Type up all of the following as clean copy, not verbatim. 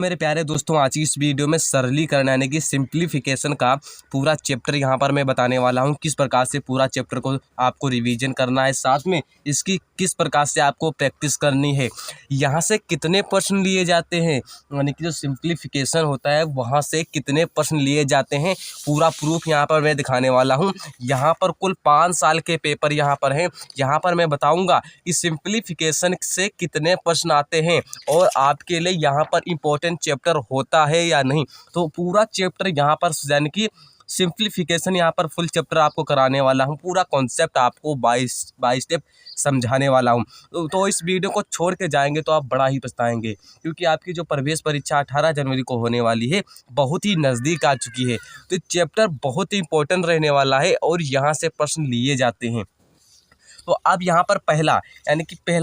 मेरे प्यारे दोस्तों, आज की इस वीडियो में सरलीकरण यानी कि सिंप्लीफिकेशन का पूरा चैप्टर यहाँ पर मैं बताने वाला हूँ। किस प्रकार से पूरा चैप्टर को आपको रिवीजन करना है, साथ में इसकी किस प्रकार से आपको प्रैक्टिस करनी है, यहाँ से कितने प्रश्न लिए जाते हैं, यानी कि जो सिंप्लीफिकेशन होता है वहाँ से कितने प्रश्न लिए जाते हैं, पूरा प्रूफ यहाँ पर मैं दिखाने वाला हूँ। यहाँ पर कुल 5 साल के पेपर यहाँ पर हैं। यहाँ पर मैं बताऊँगा कि सिंप्लीफिकेशन से कितने प्रश्न आते हैं और आपके लिए यहाँ पर इम्पोर्टेंट चैप्टर होता है या नहीं। तो पूरा चैप्टर यहाँ पर यानी कि सिंप्लीफिकेशन यहाँ पर फुल चैप्टर आपको कराने वाला हूँ। पूरा कॉन्सेप्ट आपको बाई स्टेप समझाने वाला हूँ। तो इस वीडियो को छोड़ के जाएंगे तो आप बड़ा ही पछताएंगे, क्योंकि आपकी जो प्रवेश परीक्षा 18 जनवरी को होने वाली है बहुत ही नज़दीक आ चुकी है। तो चैप्टर बहुत ही इंपॉर्टेंट रहने वाला है और यहाँ से प्रश्न लिए जाते हैं। तो अब यहाँ पर पहला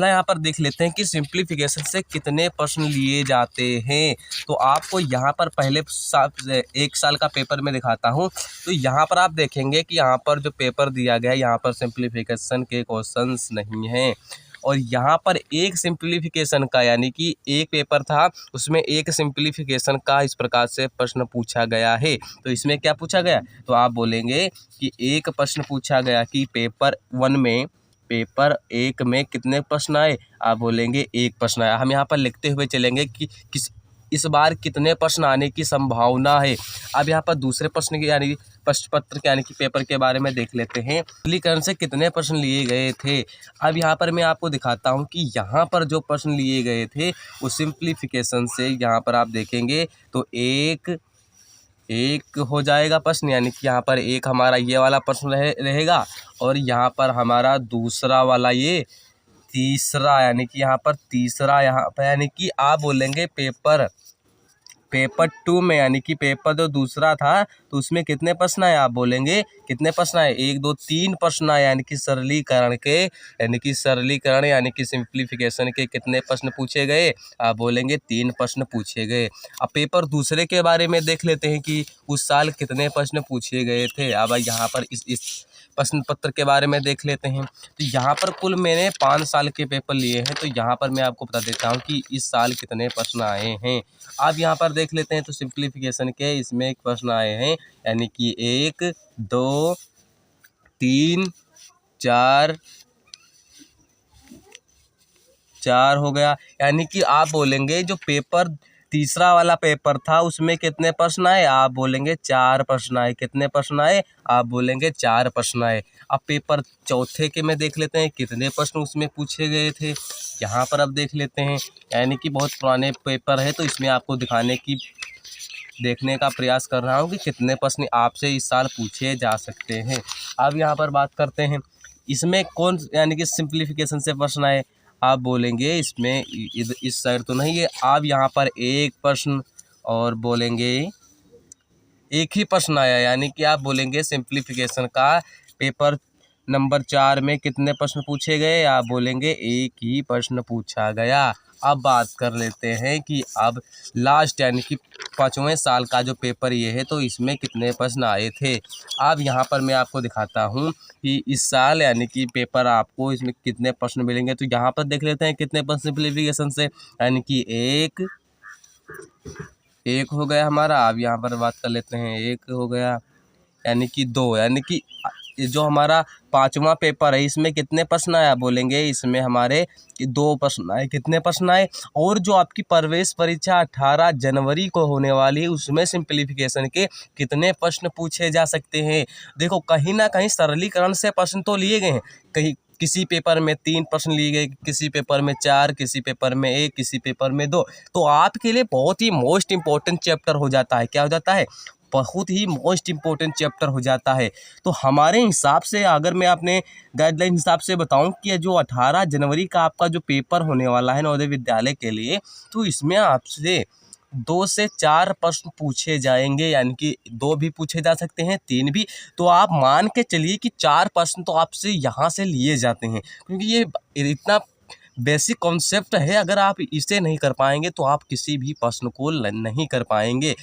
यहाँ पर देख लेते हैं कि सिंप्लीफिकेशन से कितने प्रश्न लिए जाते हैं। तो आपको यहाँ पर पहले 1 साल का पेपर में दिखाता हूँ। तो यहाँ पर आप देखेंगे कि यहाँ पर जो पेपर दिया गया है यहाँ पर सिंप्लीफिकेशन के क्वेश्चंस नहीं हैं। और यहाँ पर एक सिंप्लीफिकेशन का यानी कि एक पेपर था, उसमें एक सिंप्लीफिकेशन का इस प्रकार से प्रश्न पूछा गया है। तो इसमें क्या पूछा गया, तो आप बोलेंगे कि एक प्रश्न पूछा गया कि पेपर 1 में कितने प्रश्न आए, आप बोलेंगे एक प्रश्न आया। हम यहाँ पर लिखते हुए चलेंगे कि इस बार कितने प्रश्न आने की संभावना है। अब यहाँ पर दूसरे प्रश्न की यानी प्रश्न पत्र के यानी कि पेपर के बारे में देख लेते हैं। सरलीकरण से कितने प्रश्न लिए गए थे। अब यहाँ पर मैं आपको दिखाता हूँ कि यहाँ पर जो प्रश्न लिए गए थे वो सिंप्लीफिकेशन से यहाँ पर आप देखेंगे तो एक हो जाएगा प्रश्न, यानी कि यहाँ पर एक हमारा ये वाला प्रश्न रहेगा और यहाँ पर हमारा दूसरा वाला ये तीसरा, यानी कि यहाँ पर तीसरा, यहाँ पर यानी कि आप बोलेंगे पेपर 2 में यानी कि पेपर जो दूसरा था तो उसमें कितने प्रश्न आए, आप बोलेंगे कितने प्रश्न आए, 1 2 3 प्रश्न आए। यानी कि सरलीकरण यानी कि सिंप्लीफिकेशन के कितने प्रश्न पूछे गए, आप बोलेंगे 3 प्रश्न पूछे गए। अब पेपर दूसरे के बारे में देख लेते हैं कि उस साल कितने प्रश्न पूछे गए थे। अब यहाँ पर इस प्रश्न पत्र के बारे में देख लेते हैं। तो यहाँ पर कुल मैंने 5 साल के पेपर लिए हैं। तो यहाँ पर मैं आपको बता देता हूँ कि इस साल कितने प्रश्न आए हैं। अब यहाँ पर देख लेते हैं तो सिंप्लीफिकेशन के इसमें एक प्रश्न आए हैं, यानी कि 1 2 3 4 हो गया। यानी कि आप बोलेंगे जो पेपर तीसरा वाला पेपर था उसमें कितने प्रश्न आए, आप बोलेंगे 4 प्रश्न आए। कितने प्रश्न आए, आप बोलेंगे 4 प्रश्न आए। अब पेपर चौथे के में देख लेते हैं कितने प्रश्न उसमें पूछे गए थे। यहाँ पर अब देख लेते हैं, यानी कि बहुत पुराने पेपर है तो इसमें आपको देखने का प्रयास कर रहा हूँ कि कितने प्रश्न आपसे इस साल पूछे जा सकते हैं। अब यहाँ पर बात करते हैं इसमें कौन यानी कि सिंप्लीफिकेशन से प्रश्न आए, आप बोलेंगे इसमें इस साइड तो नहीं है। आप यहाँ पर एक प्रश्न और बोलेंगे एक ही प्रश्न आया, यानी कि आप बोलेंगे सिंप्लीफिकेशन का पेपर नंबर 4 में कितने प्रश्न पूछे गए, आप बोलेंगे एक ही प्रश्न पूछा गया। अब बात कर लेते हैं कि अब लास्ट यानी कि 5वें साल का जो पेपर ये है तो इसमें कितने प्रश्न आए थे। अब यहाँ पर मैं आपको दिखाता हूँ कि इस साल यानी कि पेपर आपको इसमें कितने प्रश्न मिलेंगे। तो यहाँ पर देख लेते हैं कितने प्रश्न सिंप्लीफिकेशन से, यानी कि एक हो गया हमारा। अब यहाँ पर बात कर लेते हैं, एक हो गया, यानी कि 2, यानी कि जो हमारा 5वां पेपर है इसमें कितने प्रश्न आया, बोलेंगे इसमें हमारे 2 प्रश्न आए। कितने प्रश्न आए। और जो आपकी प्रवेश परीक्षा 18 जनवरी को होने वाली है उसमें सिंप्लीफिकेशन के कितने प्रश्न पूछे जा सकते हैं। देखो कहीं ना कहीं सरलीकरण से प्रश्न तो लिए गए हैं, कहीं किसी पेपर में 3 प्रश्न लिए गए, किसी पेपर में 4, किसी पेपर में 1, किसी पेपर में 2। तो आपके लिए बहुत ही मोस्ट इम्पोर्टेंट चैप्टर हो जाता है। क्या हो जाता है, बहुत ही मोस्ट इम्पोर्टेंट चैप्टर हो जाता है। तो हमारे हिसाब से अगर मैं अपने गाइडलाइन हिसाब से बताऊं कि जो 18 जनवरी का आपका जो पेपर होने वाला है नवोदय विद्यालय के लिए, तो इसमें आपसे 2 से 4 प्रश्न पूछे जाएंगे, यानी कि 2 भी पूछे जा सकते हैं, 3 भी। तो आप मान के चलिए कि 4 प्रश्न तो आपसे यहाँ से लिए जाते हैं, क्योंकि ये इतना बेसिक कॉन्सेप्ट है। अगर आप इसे नहीं कर पाएंगे तो आप किसी भी प्रश्न को नहीं कर पाएंगे।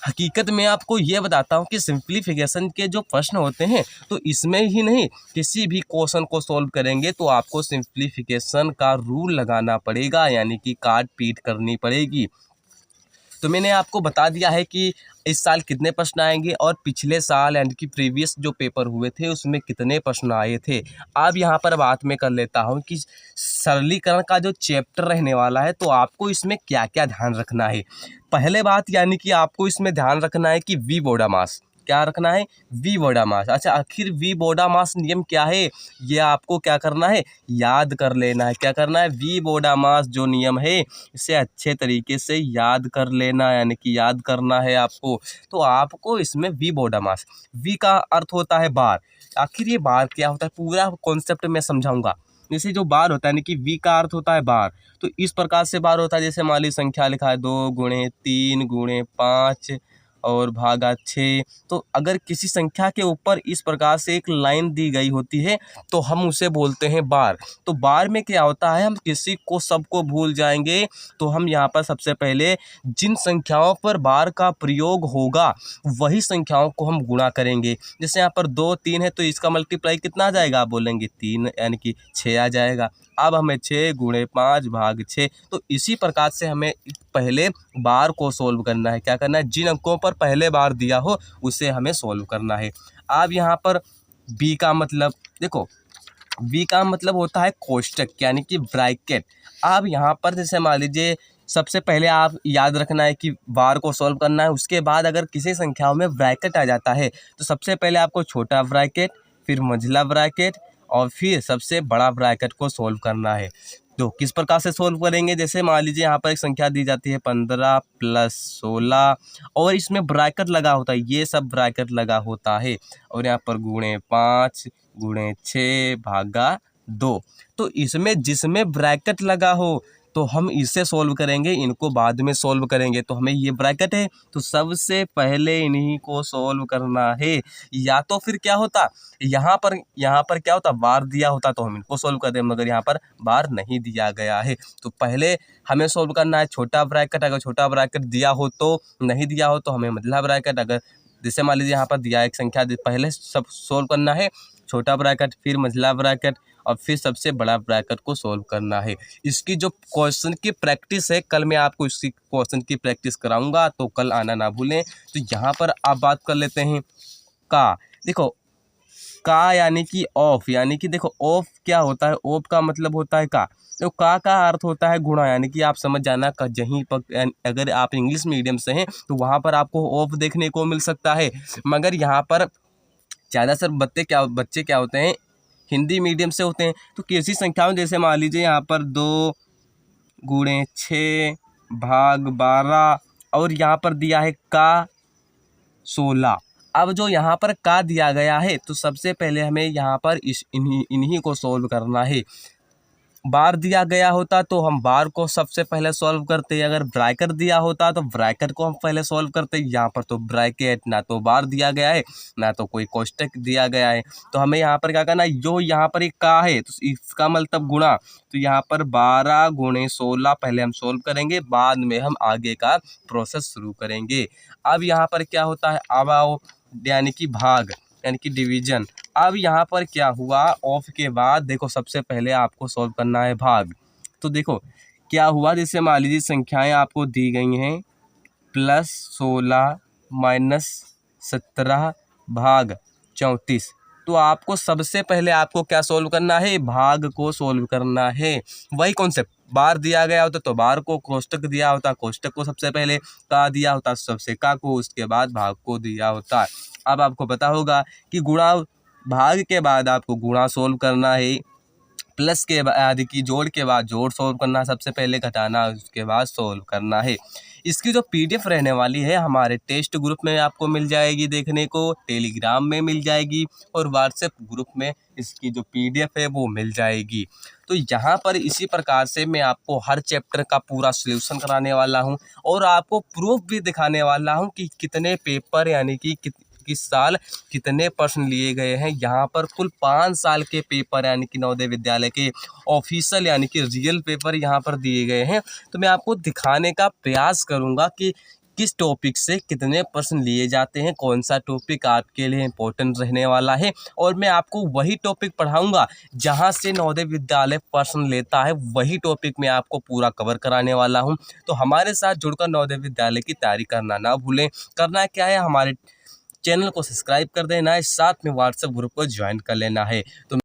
हकीकत में आपको ये बताता हूँ कि सिंप्लीफिकेशन के जो प्रश्न होते हैं तो इसमें ही नहीं, किसी भी क्वेश्चन को सॉल्व करेंगे तो आपको सिंप्लीफिकेशन का रूल लगाना पड़ेगा, यानी कि काट पीट करनी पड़ेगी। तो मैंने आपको बता दिया है कि इस साल कितने प्रश्न आएंगे और पिछले साल यानी कि प्रीवियस जो पेपर हुए थे उसमें कितने प्रश्न आए थे। अब यहाँ पर बात मैं कर लेता हूँ कि सरलीकरण का जो चैप्टर रहने वाला है तो आपको इसमें क्या क्या ध्यान रखना है। पहले बात यानी कि आपको इसमें ध्यान रखना है कि वी बोडामास, क्या रखना है, वी बोडामास। अच्छा, आखिर वी बोडामास नियम क्या है, ये आपको क्या करना है, याद कर लेना है। क्या करना है, वी बोडामास जो नियम है इसे अच्छे तरीके से याद कर लेना, यानी कि याद करना है आपको। तो आपको इसमें वी बोडामास, वी का अर्थ होता है बार। आखिर ये बार क्या होता है, पूरा कॉन्सेप्ट मैं समझाऊंगा। जैसे जो बार होता है यानी कि वी का अर्थ होता है बार, तो इस प्रकार से बार होता है। जैसे मान ली संख्या लिखा है 2 गुणे 3 गुणे 5 और भागा 6। तो अगर किसी संख्या के ऊपर इस प्रकार से एक लाइन दी गई होती है तो हम उसे बोलते हैं बार। तो बार में क्या होता है, हम किसी को सबको भूल जाएंगे तो हम यहाँ पर सबसे पहले जिन संख्याओं पर बार का प्रयोग होगा वही संख्याओं को हम गुणा करेंगे। जैसे यहाँ पर 2 3 है तो इसका मल्टीप्लाई कितना आ जाएगा, आप बोलेंगे 3 यानी कि 6 आ जाएगा। अब हमें 6 गुणे 5 भाग 6। तो इसी प्रकार से हमें पहले बार को सोल्व करना है। क्या करना है, जिन अंकों पर पहले बार दिया हो उसे हमें सोल्व करना है। अब यहाँ पर बी का मतलब देखो, वी का मतलब होता है कोष्टक यानी कि ब्रैकेट। अब यहाँ पर जैसे मान लीजिए सबसे पहले आप याद रखना है कि बार को सॉल्व करना है। उसके बाद अगर किसी संख्याओं में ब्रैकेट आ जाता है तो सबसे पहले आपको छोटा ब्रैकेट, फिर मंझला ब्रैकेट और फिर सबसे बड़ा ब्रैकेट को सॉल्व करना है। तो किस प्रकार से सॉल्व करेंगे, जैसे मान लीजिए यहाँ पर एक संख्या दी जाती है 15 + 16 और इसमें ब्रैकेट लगा होता है, ये सब ब्रैकेट लगा होता है। और यहाँ पर गुणे 5 गुणे 6 भागा 2। तो इसमें जिसमें ब्रैकेट लगा हो तो हम इसे सॉल्व करेंगे, इनको बाद में सॉल्व करेंगे। तो हमें ये ब्रैकेट है तो सबसे पहले इन्हीं को सॉल्व करना है। या तो फिर क्या होता, यहाँ पर क्या होता, बार दिया होता तो हम इनको सॉल्व कर दें, मगर यहाँ पर बार नहीं दिया गया है। तो पहले हमें सॉल्व करना है छोटा ब्रैकेट, अगर छोटा ब्रैकेट दिया हो तो, नहीं दिया हो तो हमें मंझला ब्रैकेट। अगर जैसे मान लीजिए यहाँ पर दिया एक संख्या, पहले सब सॉल्व करना है, छोटा ब्रैकेट फिर मंझला ब्रैकेट और फिर सबसे बड़ा ब्रैकेट को सॉल्व करना है। इसकी जो क्वेश्चन की प्रैक्टिस है, कल मैं आपको इसकी क्वेश्चन की प्रैक्टिस कराऊंगा तो कल आना ना भूलें। तो यहाँ पर आप बात कर लेते हैं का। देखो का यानी कि ऑफ, यानी कि देखो ऑफ क्या होता है, ऑफ का मतलब होता है का। तो का अर्थ होता है गुणा, यानी कि आप समझ जाना का जहीं पर अगर आप इंग्लिश मीडियम से हैं तो वहाँ पर आपको ऑफ देखने को मिल सकता है। मगर यहाँ पर ज़्यादातर बच्चे क्या होते हैं, हिंदी मीडियम से होते हैं। तो किसी संख्याओं जैसे मान लीजिए यहाँ पर 2 गुणे 6 भाग 12 और यहाँ पर दिया है का 16। अब जो यहाँ पर का दिया गया है तो सबसे पहले हमें यहाँ पर इन्हीं को सॉल्व करना है। बार दिया गया होता तो हम बार को सबसे पहले सॉल्व करते, अगर ब्रैकेट दिया होता तो ब्रैकेट को हम पहले सॉल्व करते। यहाँ पर तो ब्रैकेट ना तो बार दिया गया है ना तो कोई कोष्टक दिया गया है, तो हमें यहाँ पर क्या करना है, जो यहाँ पर एक का है तो इसका मतलब गुणा। तो यहाँ पर 12 गुणे 16 पहले हम सॉल्व करेंगे, बाद में हम आगे का प्रोसेस शुरू करेंगे। अब यहाँ पर क्या होता है, अब आओ यानी कि भाग यानी कि डिवीजन। अब यहाँ पर क्या हुआ, ऑफ के बाद देखो सबसे पहले आपको सॉल्व करना है भाग। तो देखो क्या हुआ, जैसे मान लीजिए संख्याएं आपको दी गई हैं +16 -17 भाग 34। तो आपको सबसे पहले आपको क्या सॉल्व करना है, भाग को सॉल्व करना है। वही कॉन्सेप्ट, बार दिया गया होता तो बार को, कोष्टक दिया होता कोष्टक को सबसे पहले, का दिया होता सबसे का को, उसके बाद भाग को दिया होता। अब आपको पता होगा कि गुणा, भाग के बाद आपको गुणा सोल्व करना है, प्लस के बाद की जोड़ के बाद जोड़ सोल्व करना, सबसे पहले घटाना उसके बाद सोल्व करना है। इसकी जो पीडीएफ रहने वाली है हमारे टेस्ट ग्रुप में आपको मिल जाएगी देखने को, टेलीग्राम में मिल जाएगी और व्हाट्सएप ग्रुप में इसकी जो पीडीएफ है वो मिल जाएगी। तो यहाँ पर इसी प्रकार से मैं आपको हर चैप्टर का पूरा सॉल्यूशन कराने वाला हूँ और आपको प्रूफ भी दिखाने वाला हूँ कि कितने पेपर यानी कि किस साल कितने प्रश्न लिए गए हैं। यहाँ पर कुल 5 साल के पेपर यानी कि नवोदय विद्यालय के ऑफिशियल यानी कि रियल पेपर यहाँ पर दिए गए हैं। तो मैं आपको दिखाने का प्रयास करूँगा कि किस टॉपिक से कितने प्रश्न लिए जाते हैं, कौन सा टॉपिक आपके लिए इम्पोर्टेंट रहने वाला है। और मैं आपको वही टॉपिक पढ़ाऊंगा जहां से नवोदय विद्यालय प्रश्न लेता है, वही टॉपिक मैं आपको पूरा कवर कराने वाला हूं। तो हमारे साथ जुड़कर नवोदय विद्यालय की तैयारी करना ना भूलें। करना क्या है, हमारे चैनल को सब्सक्राइब कर देना है, साथ में व्हाट्सएप ग्रुप को ज्वाइन कर लेना है। तो